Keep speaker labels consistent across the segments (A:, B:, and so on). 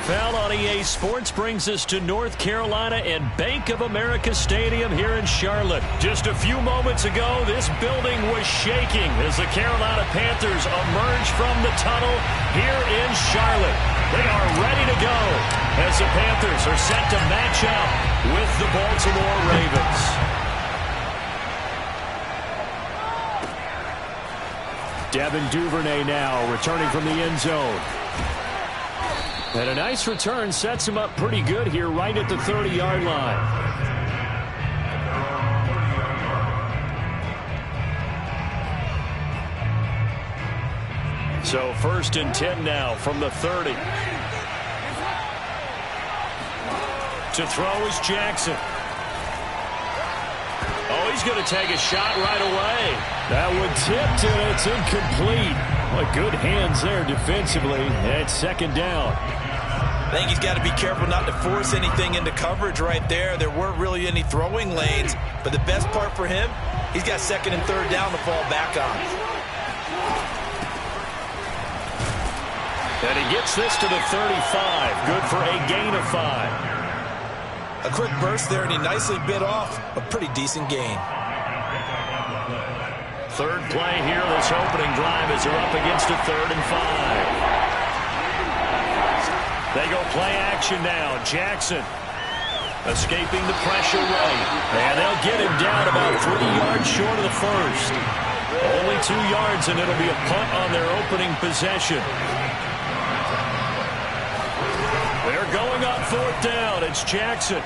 A: NFL on EA Sports brings us to North Carolina and Bank of America Stadium here in Charlotte. Just a few moments ago, this building was shaking as the Carolina Panthers emerge from the tunnel here in Charlotte. They are ready to go as the Panthers are set to match up with the Baltimore Ravens. Devin Duvernay now returning from the end zone. And a nice return sets him up pretty good here right at the 30-yard line. So 1st and 10 now from the 30. To throw is Jackson. Oh, he's going to take a shot right away. That one tipped and it's incomplete. Well, good hands there defensively. And it's 2nd down.
B: I think he's got to be careful not to force anything into coverage right there. There weren't really any throwing lanes. But the best part for him, he's got 2nd and 3rd down to fall back on.
A: And he gets this to the 35. Good for a gain of 5.
B: A quick burst there, and he nicely bit off a pretty decent gain.
A: 3rd play here, this opening drive as they're up against a 3rd and 5. They go play action now. Jackson escaping the pressure right. And they'll get him down about 3 yards short of the first. Only 2 yards, and it'll be a punt on their opening possession. They're going on 4th down. It's Jackson.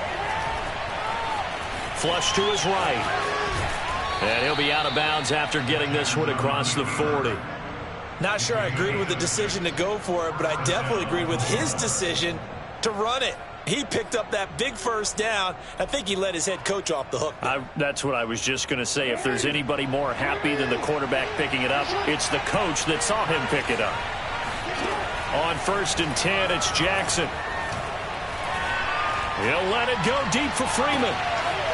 A: Flush to his right. And he'll be out of bounds after getting this one across the 40.
B: Not sure I agreed with the decision to go for it, but I definitely agreed with his decision to run it. He picked up that big 1st down. I think he let his head coach off the hook.
A: That's what I was just going to say. If there's anybody more happy than the quarterback picking it up, it's the coach that saw him pick it up. On 1st and 10, it's Jackson. He'll let it go deep for Freeman.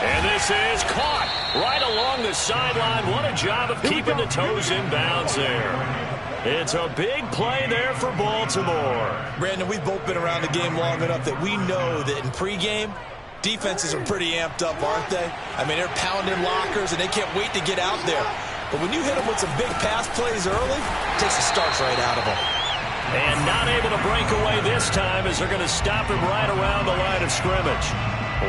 A: And this is caught right along the sideline. What a job of keeping the toes in bounds there. It's a big play there for Baltimore.
B: Brandon, we've both been around the game long enough that we know that in pregame, defenses are pretty amped up, aren't they? I mean, they're pounding lockers, and they can't wait to get out there. But when you hit them with some big pass plays early, it takes the starch right out of them.
A: And not able to break away this time as they're going to stop him right around the line of scrimmage.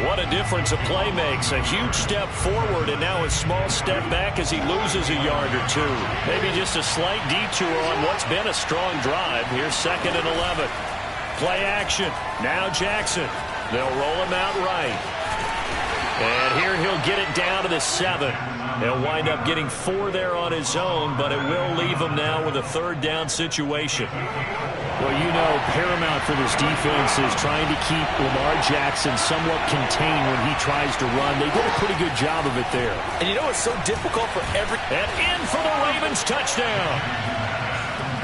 A: What a difference a play makes. A huge step forward and now a small step back as he loses a yard or 2. Maybe just a slight detour on what's been a strong drive. Here's 2nd and 11. Play action. Now Jackson. They'll roll him out right. And here he'll get it down to the 7. He'll wind up getting 4 there on his own, but it will leave him now with a 3rd down situation.
C: Well, you know, paramount for this defense is trying to keep Lamar Jackson somewhat contained when he tries to run. They did a pretty good job of it there.
B: And you know it's so difficult for every...
A: And in for the Ravens touchdown.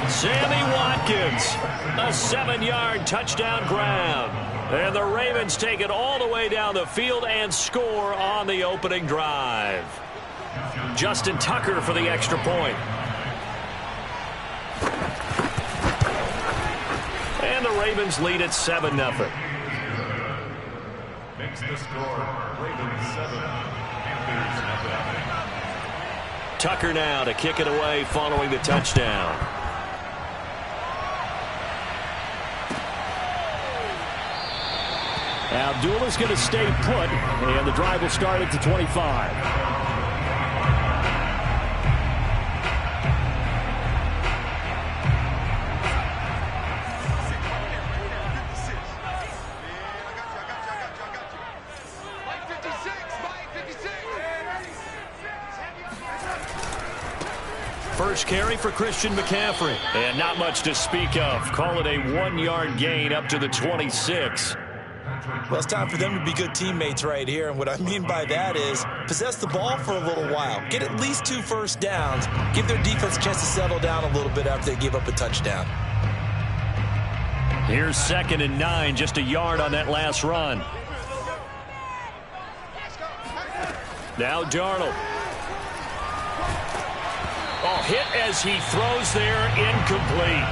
A: Sammy Watkins, a 7-yard touchdown grab. And the Ravens take it all the way down the field and score on the opening drive. Justin Tucker for the extra point. And the Ravens lead at 7-0.
D: Makes the score Ravens 7, Panthers 0.
A: Tucker now to kick it away following the touchdown.
C: Abdullah's going to stay put, and the drive will start at the 25.
A: First carry for Christian McCaffrey. And not much to speak of. Call it a 1-yard gain up to the 26.
B: Well, it's time for them to be good teammates right here. And what I mean by that is possess the ball for a little while. Get at least 2 first downs. Give their defense a chance to settle down a little bit after they give up a touchdown.
A: Here's 2nd and 9, just a yard on that last run. Now Darnold. Oh, hit as he throws there, incomplete.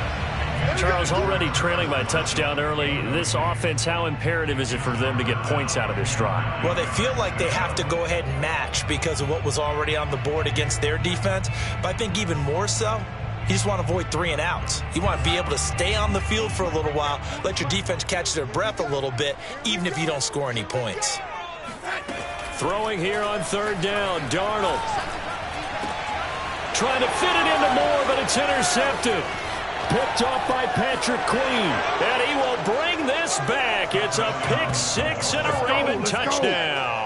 C: Charles, already trailing by a touchdown early. This offense, how imperative is it for them to get points out of this drive?
B: Well, they feel like they have to go ahead and match because of what was already on the board against their defense. But I think even more so, you just want to avoid 3 and outs. You want to be able to stay on the field for a little while, let your defense catch their breath a little bit, even if you don't score any points.
C: Throwing here on 3rd down, Darnold. Trying to fit it into Moore, but it's intercepted. Picked off by Patrick Queen. And he will bring this back. It's a pick 6 and a Raven touchdown.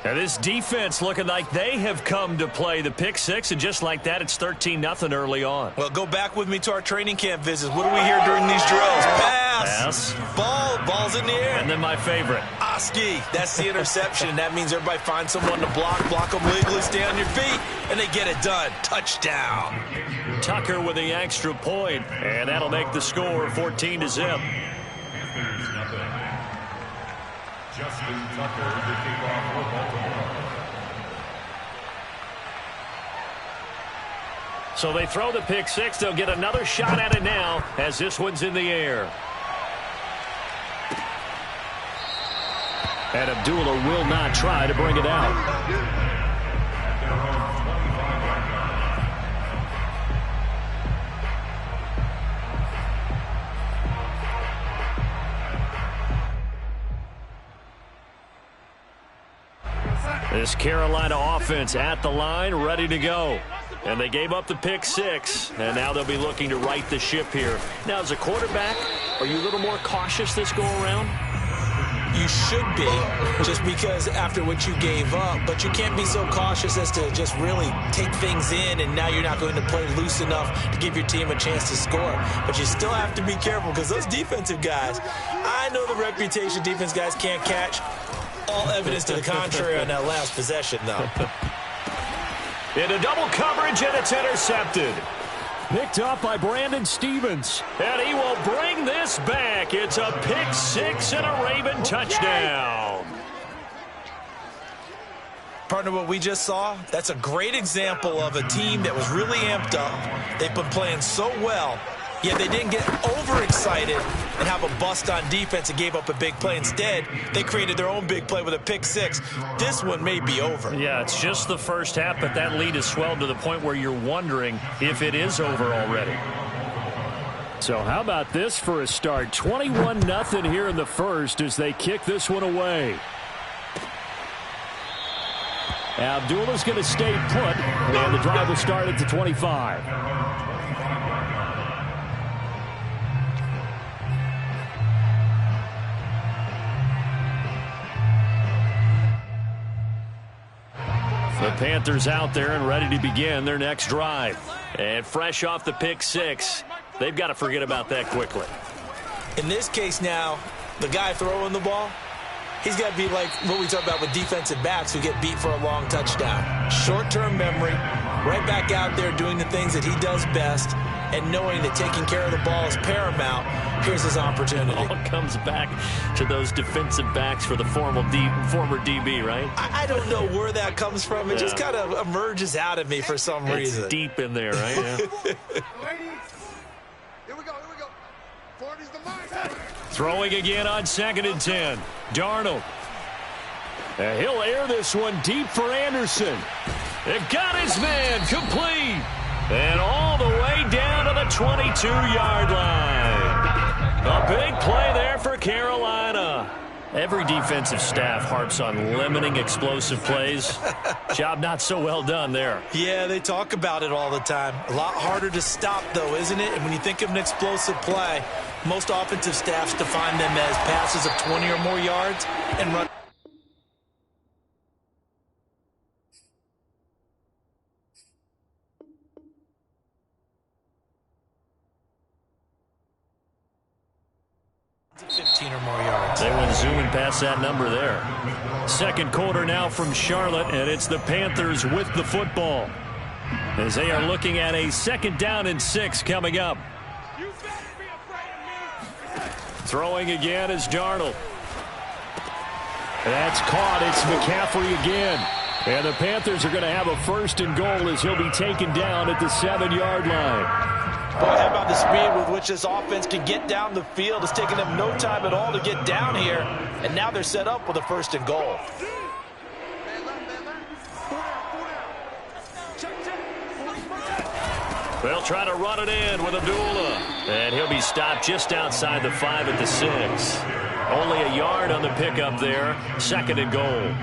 C: And this defense looking like they have come to play the pick 6, and just like that, it's 13-0 early on.
B: Well, go back with me to our training camp visits. What do we hear during these drills? Pass. Ball's in the air.
C: And then my favorite.
B: Oski. That's the interception. That means everybody finds someone to block them legally, stay on your feet, and they get it done. Touchdown.
C: Tucker with the extra point, and that'll make the score 14-0.
D: Justin Tucker to kick off for Baltimore.
C: So they throw the pick 6. They'll get another shot at it now as this one's in the air. And Abdullah will not try to bring it out. This Carolina offense at the line, ready to go. And they gave up the pick 6, and now they'll be looking to right the ship here. Now, as a quarterback, are you a little more cautious this go-around?
B: You should be, just because after what you gave up, but you can't be so cautious as to just really take things in, and now you're not going to play loose enough to give your team a chance to score. But you still have to be careful, because those defensive guys, I know the reputation defense guys can't catch. All evidence to the contrary on that last possession, though.
C: Into double coverage, and it's intercepted. Picked up by Brandon Stevens. And he will bring this back. It's a pick 6 and a Raven touchdown.
B: Partner, what we just saw, that's a great example of a team that was really amped up. They've been playing so well, yet they didn't get overexcited and have a bust on defense and gave up a big play. Instead, they created their own big play with a pick 6. This one may be over.
C: Yeah, it's just the first half, but that lead has swelled to the point where you're wondering if it is over already. So how about this for a start? 21-0 here in the first as they kick this one away. Abdullah's going to stay put, and the drive will start at the 25. The Panthers out there and ready to begin their next drive. And fresh off the pick 6, they've got to forget about that quickly.
B: In this case now, the guy throwing the ball, he's got to be like what we talk about with defensive backs who get beat for a long touchdown. Short-term memory, right back out there doing the things that he does best, and knowing that taking care of the ball is paramount. Here's his opportunity.
C: It all comes back to those defensive backs for the former DB, right?
B: I don't know where that comes from. It just kind of emerges out of me for some reason.
C: It's deep in there, right? Yeah.
E: Here we go. 40's the mark.
C: Throwing again on 2nd and 10. Darnold. And he'll air this one deep for Anderson. It got his man complete. And all the way down to the 22-yard line. A big play there for Carolina. Every defensive staff harps on limiting explosive plays. Job not so well done there.
B: Yeah, they talk about it all the time. A lot harder to stop, though, isn't it? And when you think of an explosive play, most offensive staffs define them as passes of 20 or more yards and run. or more yards.
C: They went zooming past that number there. Second quarter now from Charlotte, and it's the Panthers with the football as they are looking at a 2nd down and 6 coming up. Throwing again is Darnold. That's caught. It's McCaffrey again. And the Panthers are going to have a 1st and goal as he'll be taken down at the 7-yard line.
B: Boy, how about the speed with which this offense can get down the field? It's taken them no time at all to get down here. And now they're set up with a 1st and goal.
A: They'll try to run it in with Abdullah. And he'll be stopped just outside the 5 at the 6. Only a yard on the pickup there. 2nd and goal.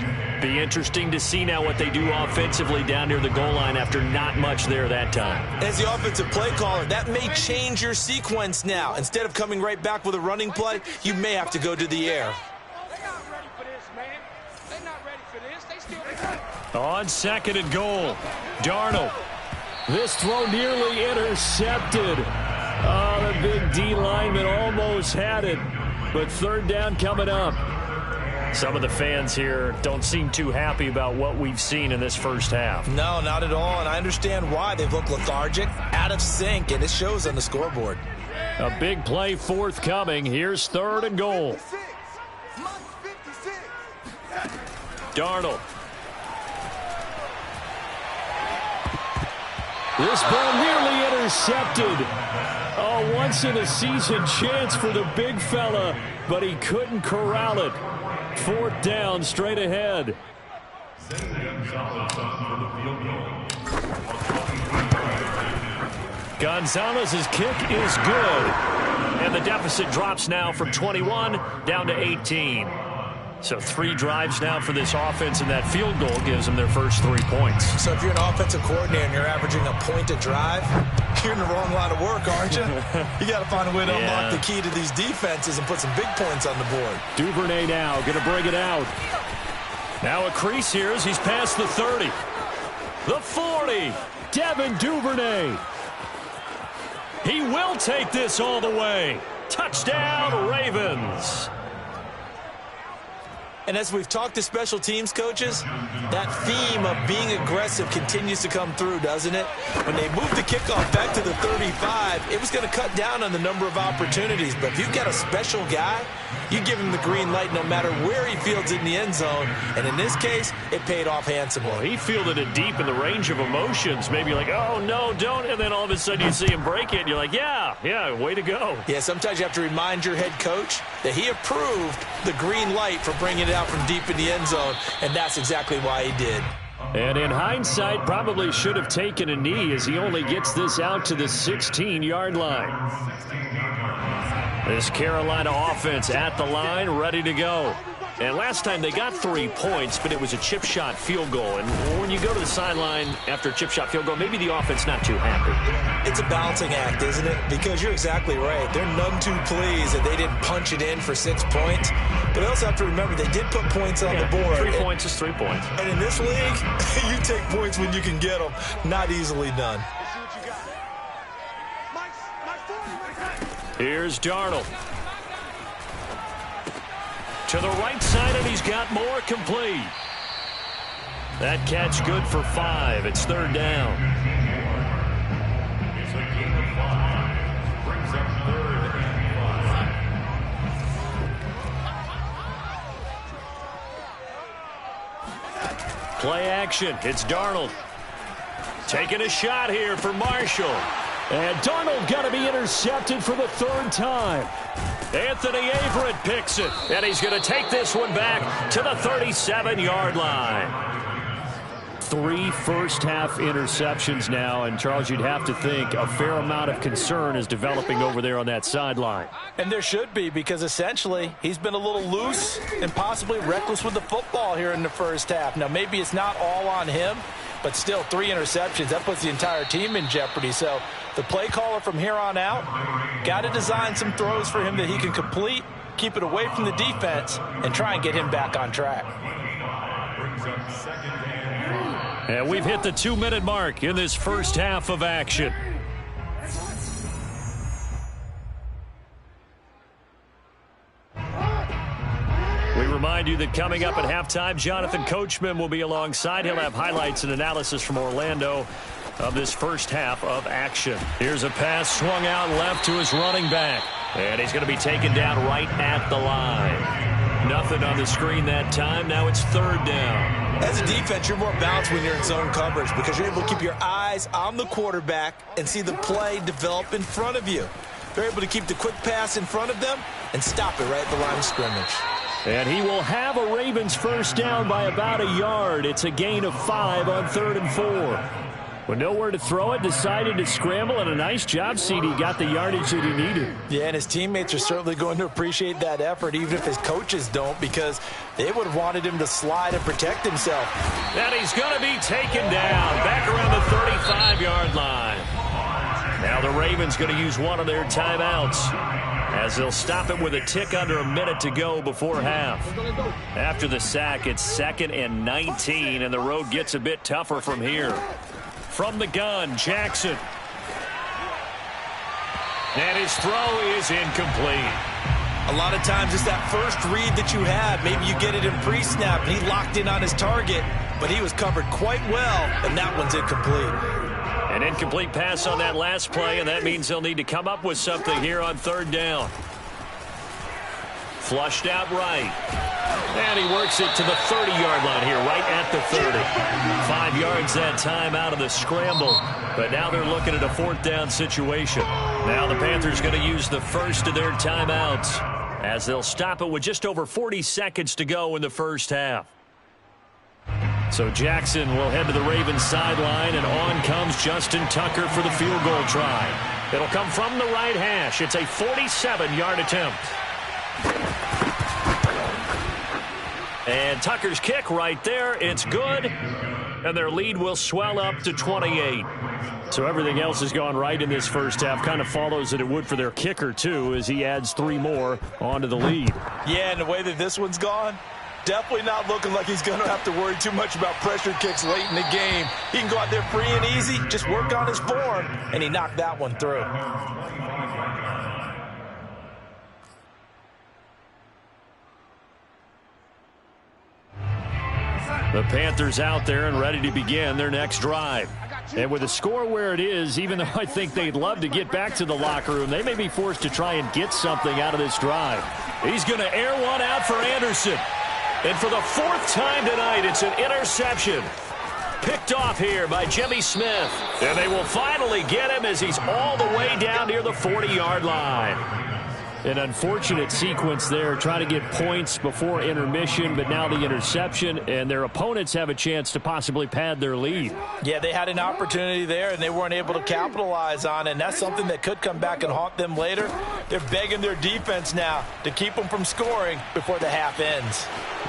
A: Be interesting to see now what they do offensively down near the goal line after not much there that time.
B: As the offensive play caller, that may change your sequence now. Instead of coming right back with a running play, you may have to go to the air.
E: They're not ready for this, man. They're not ready for this. They still...
C: On 2nd and goal, Darnold. This throw nearly intercepted. Oh, the big D lineman almost had it. But 3rd down coming up. Some of the fans here don't seem too happy about what we've seen in this first half.
B: No, not at all, and I understand why. They've looked lethargic, out of sync, and it shows on the scoreboard.
C: A big play forthcoming. Here's 3rd and goal. Darnold. This ball nearly intercepted. Oh, once-in-a-season chance for the big fella, but he couldn't corral it. 4th down, straight ahead. Gonzalez's kick is good. And the deficit drops now from 21 down to 18. So 3 drives now for this offense, and that field goal gives them their first 3 points.
B: So if you're an offensive coordinator and you're averaging a point a drive, you're in the wrong line of work, aren't you? You got to find a way to unlock the key to these defenses and put some big points on the board.
C: Duvernay now going to bring it out. Now a crease here as he's past the 30. The 40. Devin Duvernay. He will take this all the way. Touchdown, Ravens.
B: And as we've talked to special teams coaches, that theme of being aggressive continues to come through, doesn't it? When they moved the kickoff back to the 35, it was going to cut down on the number of opportunities. But if you've got a special guy, you give him the green light no matter where he fields it in the end zone. And in this case, it paid off handsomely.
C: Well, he fielded it deep in the range of emotions. Maybe like, oh, no, don't. And then all of a sudden you see him break it. And you're like, yeah, way to go.
B: Yeah, sometimes you have to remind your head coach that he approved the green light for bringing it out from deep in the end zone, and that's exactly why he did.
C: And in hindsight, probably should have taken a knee as he only gets this out to the 16-yard line. This Carolina offense at the line, ready to go. And last time they got 3 points, but it was a chip shot field goal. And when you go to the sideline after a chip shot field goal, maybe the offense not too happy.
B: It's a balancing act, isn't it? Because you're exactly right. They're none too pleased that they didn't punch it in for 6 points. But they also have to remember they did put points on the board.
C: 3 points is 3 points.
B: And in this league, you take points when you can get them. Not easily done.
C: Here's Darnold. To the right side, and he's got more complete. That catch good for 5. It's 3rd down.
D: It's a gain of 5. Brings up 3rd and 5.
C: Play action. It's Darnold. Taking a shot here for Marshall. And Darnold got to be intercepted for the 3rd time. Anthony Averett picks it, and he's going to take this one back to the 37-yard line. 3 first-half interceptions now, and Charles, you'd have to think a fair amount of concern is developing over there on that sideline.
B: And there should be, because essentially he's been a little loose and possibly reckless with the football here in the first half. Now, maybe it's not all on him, but still 3 interceptions. That puts the entire team in jeopardy. So the play caller from here on out got to design some throws for him that he can complete, keep it away from the defense, and try and get him back on track.
C: And we've hit the 2-minute mark in this first half of action. We remind you that coming up at halftime, Jonathan Coachman will be alongside. He'll have highlights and analysis from Orlando of this first half of action. Here's a pass swung out left to his running back. And he's going to be taken down right at the line.
A: Nothing on the screen that time. Now it's third down.
B: As a defense, you're more balanced when you're in zone coverage because you're able to keep your eyes on the quarterback and see the play develop in front of you. They're able to keep the quick pass in front of them and stop it right at the line of scrimmage.
A: And he will have a Ravens first down by about a yard. It's a gain of 5 on 3rd and 4. With nowhere to throw it, decided to scramble, and a nice job, CD. Got the yardage that he needed.
B: Yeah, and his teammates are certainly going to appreciate that effort, even if his coaches don't, because they would have wanted him to slide and protect himself.
A: And he's going to be taken down back around the 35-yard line. Now the Ravens going to use one of their timeouts, as they'll stop it with a tick under a minute to go before half. After the sack, it's 2nd and 19, and the road gets a bit tougher from here. From the gun, Jackson. And his throw is incomplete.
B: A lot of times it's that first read that you have. Maybe you get it in pre-snap, and he locked in on his target, but he was covered quite well, and that one's incomplete.
A: An incomplete pass on that last play, and that means they'll need to come up with something here on 3rd down. Flushed out right. And he works it to the 30-yard line here, right at the 30. 5 yards that time out of the scramble. But now they're looking at a 4th down situation. Now the Panthers going to use the first of their timeouts, as they'll stop it with just over 40 seconds to go in the first half. So Jackson will head to the Ravens sideline, and on comes Justin Tucker for the field goal try. It'll come from the right hash. It's a 47-yard attempt. And Tucker's kick right there. It's good. And their lead will swell up to 28. So everything else has gone right in this first half. Kind of follows that it would for their kicker, too, as he adds 3 more onto the lead.
B: Yeah, and the way that this one's gone, definitely not looking like he's going to have to worry too much about pressure kicks late in the game. He can go out there free and easy, just work on his form, and he knocked that one through.
A: The Panthers out there and ready to begin their next drive. And with the score where it is, even though I think they'd love to get back to the locker room, they may be forced to try and get something out of this drive. He's going to air one out for Anderson. And for the 4th time tonight, it's an interception. Picked off here by Jimmy Smith. And they will finally get him as he's all the way down near the 40-yard line. An unfortunate sequence there, trying to get points before intermission, but now the interception, and their opponents have a chance to possibly pad their lead.
B: Yeah, they had an opportunity there, and they weren't able to capitalize on it, and that's something that could come back and haunt them later. They're begging their defense now to keep them from scoring before the half ends.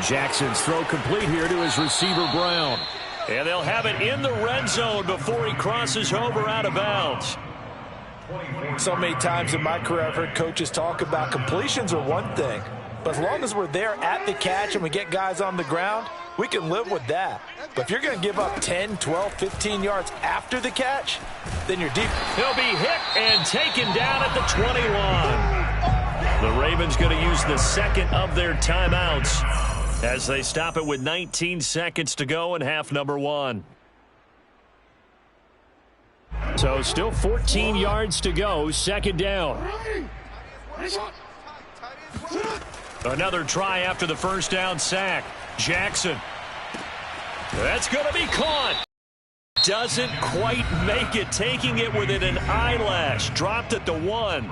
A: Jackson's throw complete here to his receiver, Brown. And they'll have it in the red zone before he crosses over out of bounds.
B: So many times in my career I've heard coaches talk about completions are one thing, but as long as we're there at the catch and we get guys on the ground, we can live with that. But if you're going to give up 10, 12, 15 yards after the catch, then you're deep.
A: He'll be hit and taken down at the 21. The Ravens going to use the 2nd of their timeouts as they stop it with 19 seconds to go in half number 1. So still 14 yards to go, 2nd down. Another try after the first down sack. Jackson. That's going to be caught. Doesn't quite make it, taking it within an eyelash. Dropped at the 1.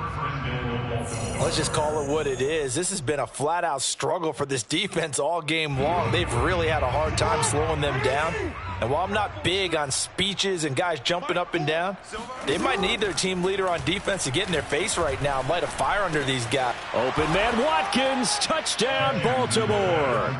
B: Let's just call it what it is. This has been a flat-out struggle for this defense all game long. They've really had a hard time slowing them down. And while I'm not big on speeches and guys jumping up and down, they might need their team leader on defense to get in their face right now and light a fire under these guys.
A: Open man Watkins, touchdown Baltimore.